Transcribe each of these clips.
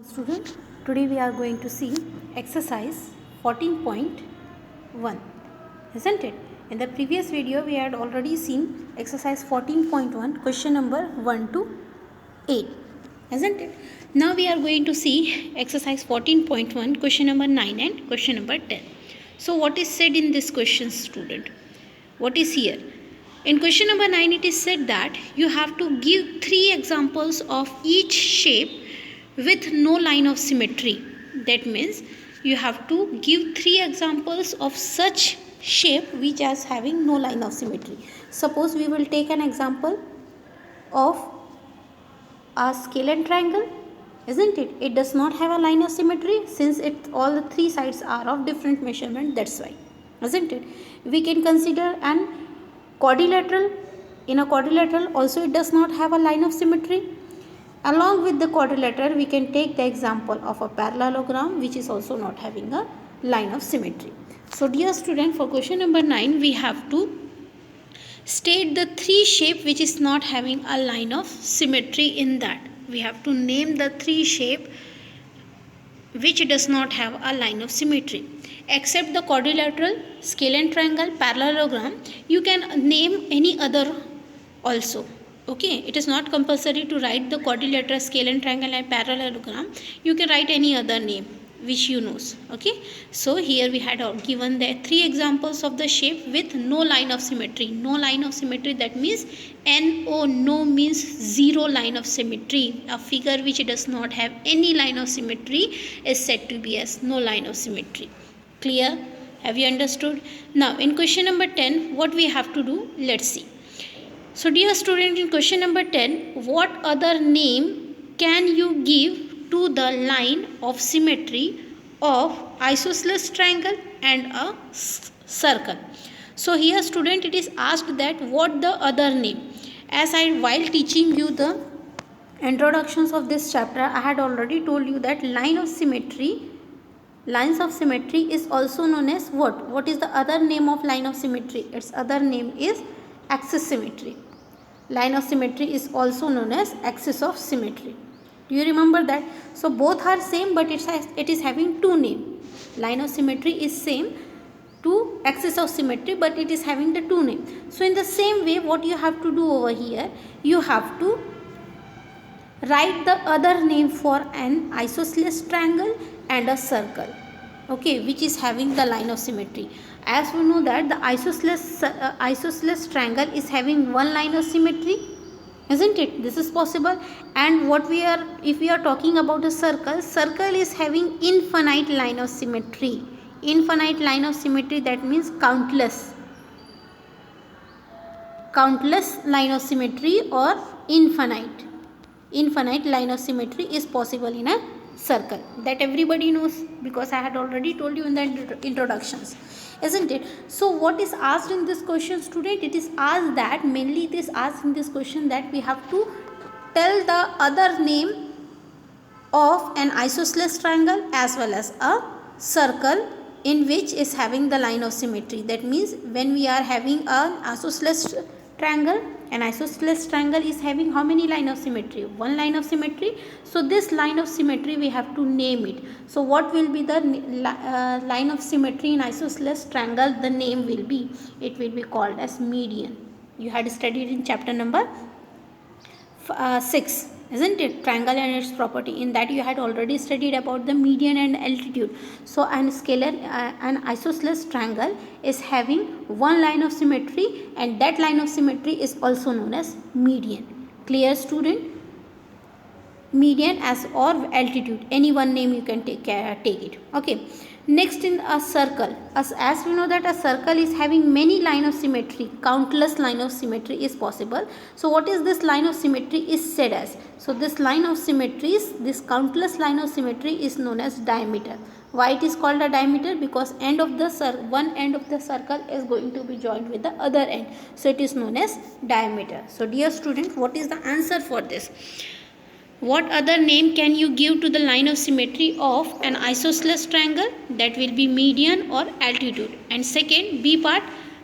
Student, today we are going to see exercise 14.1, isn't it? In the previous video we had already seen exercise 14.1, question number 1 to 8, isn't it? Now we are going to see exercise 14.1, question number 9 and question number 10. So what is said in this question, student? What is here? In question number 9 it is said that you have to give 3 examples of each shape with no line of symmetry. That means you have to give 3 examples of such shape which is having no line of symmetry. Suppose we will take an example of a scalene triangle, isn't it? It does not have a line of symmetry since all the 3 sides are of different measurement, that's why, isn't it? We can consider an quadrilateral. In a quadrilateral also it does not have a line of symmetry. Along with the quadrilateral, we can take the example of a parallelogram which is also not having a line of symmetry. So dear student, for question number 9, we have to state the 3 shape which is not having a line of symmetry in that. We have to name the 3 shape which does not have a line of symmetry. Except the quadrilateral, scalene triangle, parallelogram, you can name any other also. Okay, it is not compulsory to write the quadrilateral, scalene triangle and parallelogram. You can write any other name which you knows. Okay, so here we had given the 3 examples of the shape with no line of symmetry. No line of symmetry, that means no means 0 line of symmetry. A figure which does not have any line of symmetry is said to be as no line of symmetry. Clear? Have you understood? Now in question number 10, what we have to do, let's see. So dear student, in question number 10, what other name can you give to the line of symmetry of isosceles triangle and a circle? So here student, it is asked that what the other name. As while teaching you the introductions of this chapter, I had already told you that lines of symmetry is also known as what? What is the other name of line of symmetry? Its other name is axis symmetry. Line of symmetry is also known as axis of symmetry. Do you remember that? So both are same, but it is having 2 names. Line of symmetry is same to axis of symmetry, but it is having the 2 names. So in the same way, what you have to do over here, you have to write the other name for an isosceles triangle and a circle, okay, which is having the line of symmetry. As we know that the isosceles triangle is having 1 line of symmetry, isn't it? This is possible. And if we are talking about a circle is having infinite line of symmetry. Infinite line of symmetry, that means countless line of symmetry, or infinite line of symmetry is possible in a circle. That everybody knows because I had already told you in the introductions, isn't it? So what is asked in this question, student? It is asked that, mainly it is asked in this question that we have to tell the other name of an isosceles triangle as well as a circle in which is having the line of symmetry. That means when we are having an isosceles triangle, an isosceles triangle is having how many line of symmetry? 1 line of symmetry. So this line of symmetry we have to name it. So what will be the line of symmetry in isosceles triangle? The name will be, it will be called as median. You had studied in chapter number 6, isn't it? Triangle and its property. In that you had already studied about the median and altitude. So an isosceles triangle is having 1 line of symmetry, and that line of symmetry is also known as median. Clear, student? Median as or altitude, any one name you can take it. Okay. Next, in a circle, as we know that a circle is having many line of symmetry, countless line of symmetry is possible. So what is this line of symmetry is said as? So this line of symmetry, this countless line of symmetry is known as diameter. Why it is called a diameter? Because one end of the circle is going to be joined with the other end. So it is known as diameter. So dear student, what is the answer for this? What other name can you give to the line of symmetry of an isosceles triangle? That will be median or altitude. And second, B part,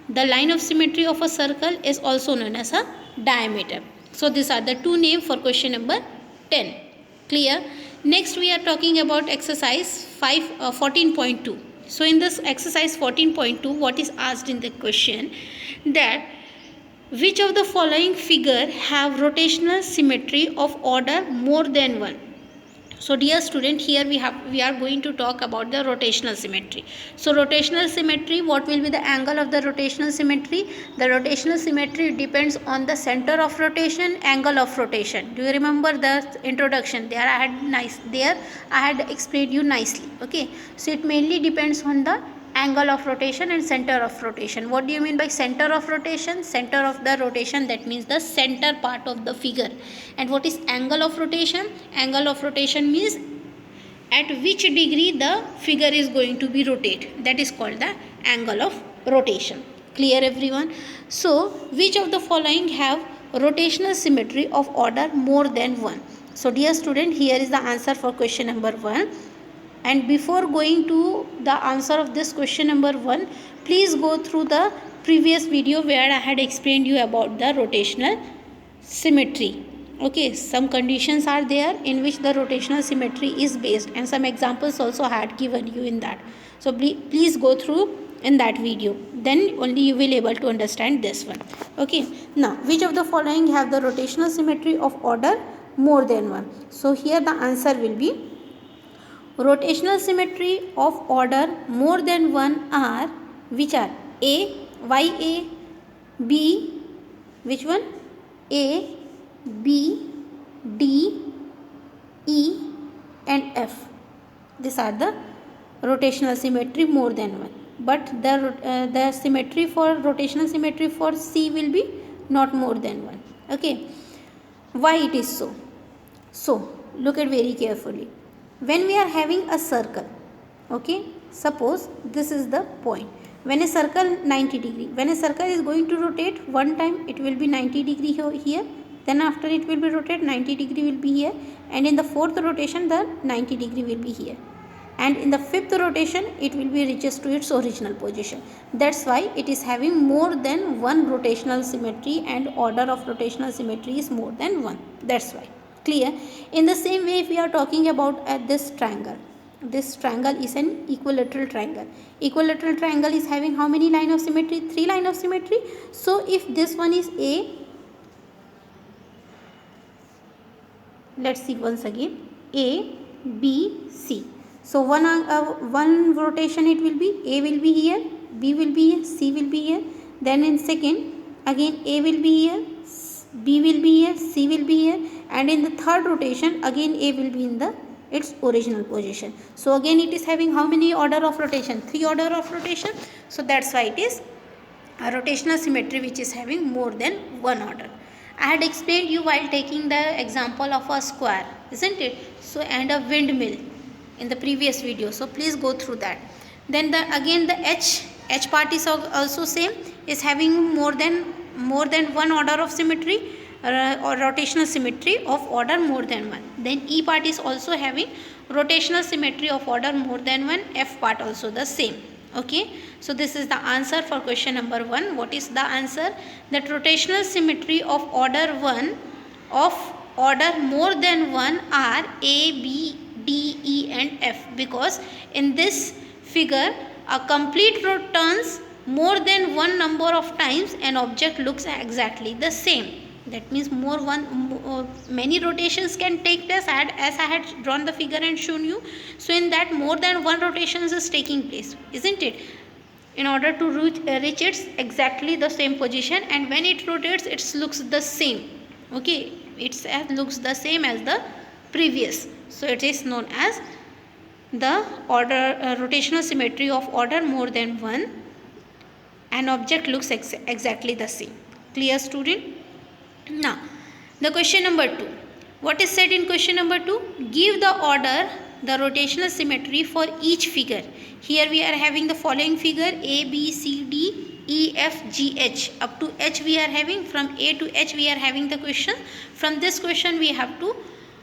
the line of symmetry of a circle is also known as a diameter. So these are the 2 names for question number 10. Clear? Next we are talking about exercise 14.2. So in this exercise 14.2, what is asked in the question, that which of the following figure have rotational symmetry of order more than 1? So dear student, here we are going to talk about the rotational symmetry. So rotational symmetry, what will be the angle of the rotational symmetry? The rotational symmetry depends on the center of rotation, angle of rotation. Do you remember the introduction? There I had explained you nicely. Okay, so it mainly depends on the angle of rotation and center of rotation. What do you mean by center of rotation? Center of the rotation, that means the center part of the figure. And what is angle of rotation? Angle of rotation means at which degree the figure is going to be rotated. That is called the angle of rotation. Clear everyone? So which of the following have rotational symmetry of order more than 1? So dear student, here is the answer for question number 1. And before going to the answer of this question number 1, please go through the previous video where I had explained you about the rotational symmetry. Okay, some conditions are there in which the rotational symmetry is based, and some examples also had given you in that. So please go through in that video, then only you will able to understand this one. Okay, now which of the following have the rotational symmetry of order more than 1? So here the answer will be rotational symmetry of order more than 1 are, which are A, YA, B, which one? A, B, D, E and F. These are the rotational symmetry more than 1. But the symmetry for rotational symmetry for C will be not more than 1. Okay. Why it is so? So look at very carefully. When we are having a circle, okay, suppose this is the point. When a circle 90 degree, when a circle is going to rotate one time, it will be 90 degree here, then after it will be rotate 90 degree will be here, and in the fourth rotation the 90 degree will be here, and in the fifth rotation it will be reaches to its original position. That's why it is having more than one rotational symmetry, and order of rotational symmetry is more than 1. That's why. Clear? In the same way, if we are talking about this triangle is an equilateral triangle. Equilateral triangle is having how many line of symmetry? 3 line of symmetry. So if this one is A, let's see once again, A, B, C. So one rotation it will be, A will be here, B will be here, C will be here. Then in second, again A will be here, B will be here, C will be here, and in the third rotation again A will be in its original position. So again it is having how many order of rotation? 3 order of rotation. So that's why it is a rotational symmetry which is having more than 1 order. I had explained you while taking the example of a square, isn't it? So and a windmill in the previous video. So please go through that. Then the H part is also same, is having more than 1 order of symmetry, or rotational symmetry of order more than 1. Then E part is also having rotational symmetry of order more than 1. F part also the same. Okay, so this is the answer for question number 1. What is the answer? That rotational symmetry of order 1 of order more than 1 are A, B, D, E and F, because in this figure a complete road turns more than one number of times, an object looks exactly the same. That means many rotations can take place, as I had drawn the figure and shown you. So in that more than one rotations is taking place, isn't it? In order to reach its exactly the same position, and when it rotates it looks the same. Okay, it looks the same as the previous. So it is known as the rotational symmetry of order more than 1. An object looks exactly the same. Clear, student? Now, the question number 2. What is said in question number 2? Give the order, the rotational symmetry for each figure. Here we are having the following figure: A, B, C, D, E, F, G, H. Up to H we are having. From A to H we are having the question. From this question we have to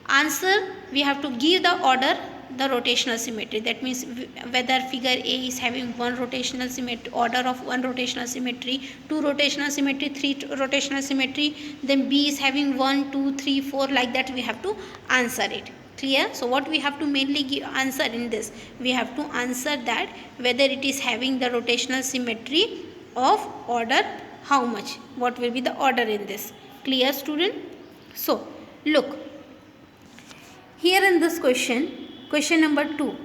answer, we have to give the order, the rotational symmetry. That means whether figure A is having one rotational symmetry, order of one rotational symmetry, 2 rotational symmetry, 3 rotational symmetry, then B is having 1, 2, 3, 4, like that we have to answer it. Clear? So what we have to mainly answer in this, we have to answer that whether it is having the rotational symmetry of order how much, what will be the order in this. Clear, student? So look here in this question number 2,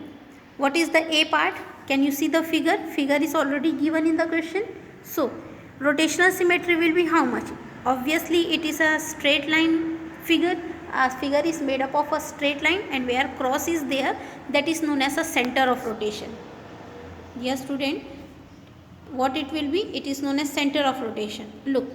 what is the A part? Can you see the figure? Figure is already given in the question. So rotational symmetry will be how much? Obviously it is a straight line figure. A figure is made up of a straight line, and where cross is there, that is known as a center of rotation. Yes, student, what it will be? It is known as center of rotation. Look,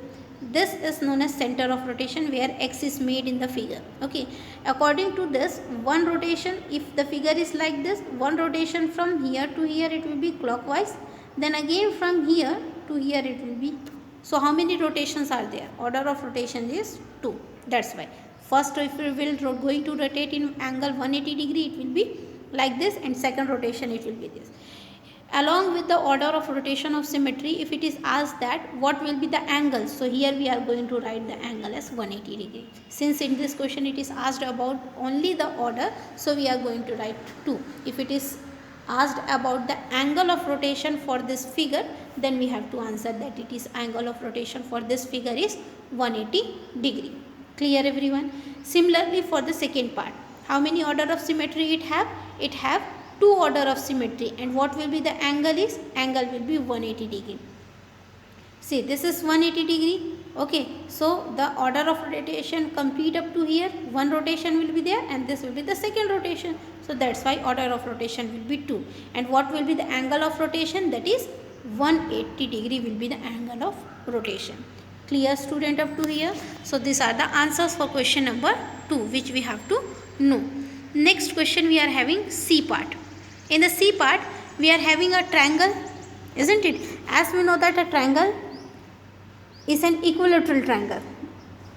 this is known as center of rotation where X is made in the figure. Okay, according to this, one rotation, if the figure is like this, one rotation from here to here it will be clockwise, then again from here to here it will be. So how many rotations are there? Order of rotation is 2. That's why first, if we will going to rotate in angle 180 degree, it will be like this, and second rotation it will be this. Along with the order of rotation of symmetry, if it is asked that what will be the angle, so here we are going to write the angle as 180 degree. Since in this question it is asked about only the order, so we are going to write 2. If it is asked about the angle of rotation for this figure, then we have to answer that it is angle of rotation for this figure is 180 degree. Clear, everyone? Similarly for the second part, how many order of symmetry it have? It have 2 order of symmetry, and what will be the angle is? Angle will be 180 degree. See, this is 180 degree. Okay, so the order of rotation complete up to here, one rotation will be there, and this will be the second rotation. So that's why order of rotation will be 2. And what will be the angle of rotation? That is 180 degree will be the angle of rotation. Clear, student, up to here? So these are the answers for question number 2, which we have to know. Next question, we are having C part. In the C part, we are having a triangle, isn't it? As we know that a triangle is an equilateral triangle.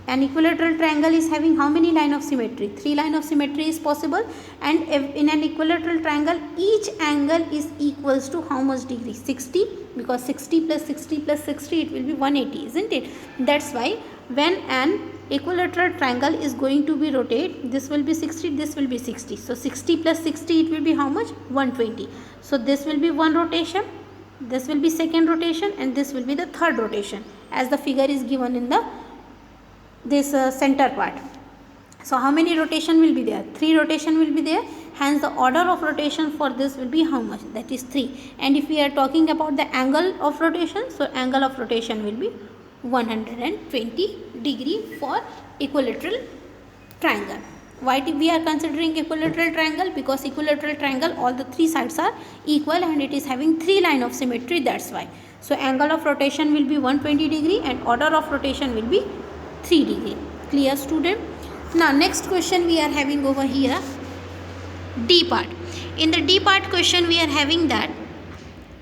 An equilateral triangle is having how many line of symmetry? 3 line of symmetry is possible, and in an equilateral triangle, each angle is equals to how much degree? 60, because 60 plus 60 plus 60, it will be 180, isn't it? That's why when an equilateral triangle is going to be rotate, this will be 60, this will be 60. So 60 plus 60, it will be how much? 120. So this will be one rotation, this will be second rotation, and this will be the third rotation, as the figure is given in the center part. So how many rotation will be there? 3 rotation will be there. Hence the order of rotation for this will be how much? That is 3. And if we are talking about the angle of rotation, so angle of rotation will be 120 degree for equilateral triangle. Why we are considering equilateral triangle? Because equilateral triangle, all the 3 sides are equal, and it is having 3 line of symmetry, that's why. So angle of rotation will be 120 degree and order of rotation will be 3 degree. Clear, student? Now next question we are having over here, D part. In the D part question, we are having that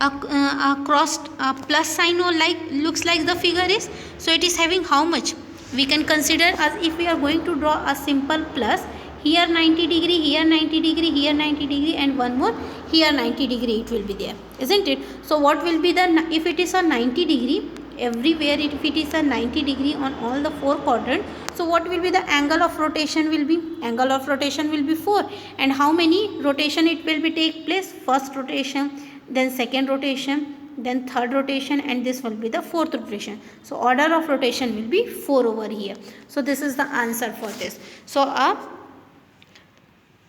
a crossed plus sign or like looks like the figure is. So it is having how much? We can consider as if we are going to draw a simple plus, here 90 degree, here 90 degree, here 90 degree, and one more here 90 degree it will be there, isn't it? So what will be the, if it is a 90 degree everywhere, if it is a 90 degree on all the 4 quadrants, so what will be the angle of rotation will be? Angle of rotation will be 4. And how many rotation it will be take place? First rotation, then second rotation, then third rotation, and this will be the fourth rotation. So order of rotation will be 4 over here. So this is the answer for this. So a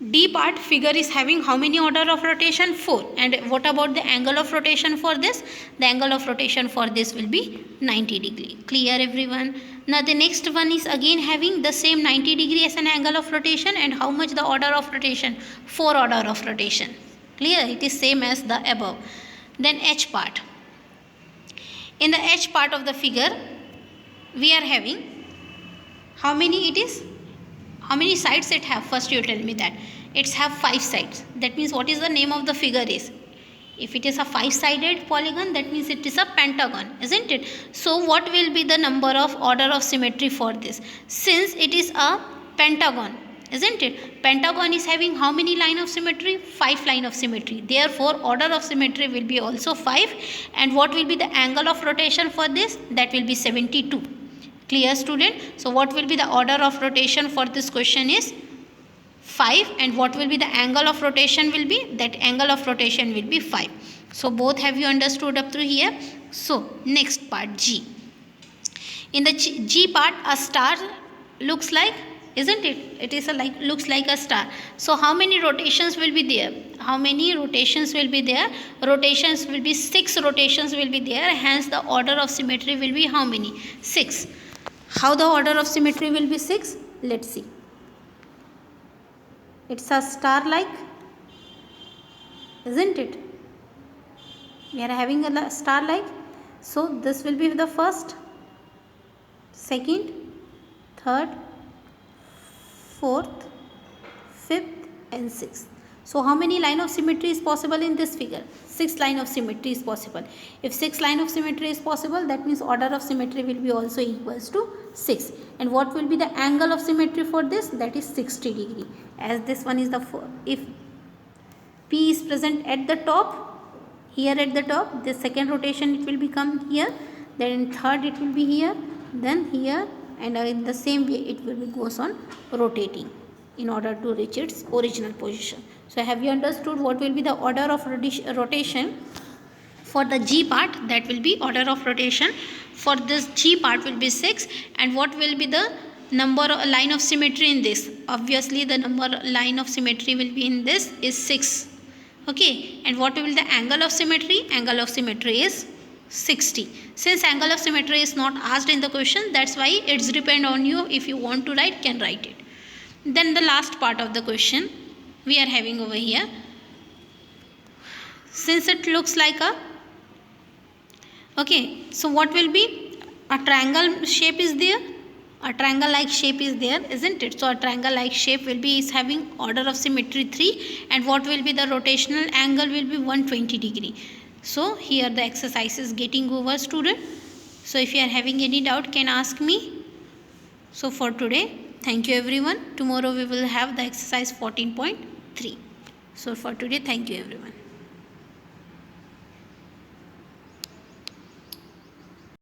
D part figure is having how many order of rotation? 4. And what about the angle of rotation for this? The angle of rotation for this will be 90 degree. Clear, everyone? Now the next one is again having the same 90 degree as an angle of rotation, and how much the order of rotation? 4 order of rotation. Clear? It is same as the above. Then H part. In the H part of the figure, we are having how many it is? How many sides it have? First you tell me that. It's have 5 sides. That means what is the name of the figure is? If it is a 5-sided polygon, that means it is a pentagon, isn't it? So what will be the number of order of symmetry for this? Since it is a pentagon, isn't it? Pentagon is having how many line of symmetry? 5 line of symmetry. Therefore order of symmetry will be also 5. And what will be the angle of rotation for this? That will be 72. Clear, student? So what will be the order of rotation for this question is 5, and what will be the angle of rotation will be, that angle of rotation will be 5. So both have you understood up through here. So next part, G. In the G part, a star looks like, isn't it? It is looks like a star. So how many rotations will be there? How many rotations will be there? Rotations will be 6 rotations will be there. Hence the order of symmetry will be how many? 6. How the order of symmetry will be 6? Let's see. It's a star like, isn't it? We are having a star like. So this will be the first, second, third, fourth, fifth and sixth. So how many line of symmetry is possible in this figure? 6 line of symmetry is possible. If 6 line of symmetry is possible, that means order of symmetry will be also equals to 6. And what will be the angle of symmetry for this? That is 60 degree. As this one is the, if P is present at the top, here at the top, the second rotation it will become here, then in third it will be here, then here, and in the same way it will be goes on rotating in order to reach its original position. So have you understood what will be the order of rotation for the G part? That will be order of rotation for this G part will be 6. And what will be the number line of symmetry in this? Obviously the number line of symmetry will be in this is 6. Okay, and what will be the angle of symmetry? Angle of symmetry is 60. Since angle of symmetry is not asked in the question, that's why it's depend on you. If you want to write, can write it. Then the last part of the question we are having over here. Since it looks like a, okay, so what will be? A triangle shape is there. A triangle like shape is there, isn't it? So a triangle like shape will be is having order of symmetry 3, and what will be the rotational angle will be 120 degree. So here the exercise is getting over, student. So if you are having any doubt, can ask me. So for today, thank you everyone. Tomorrow we will have the exercise 14.3. So for today, thank you everyone.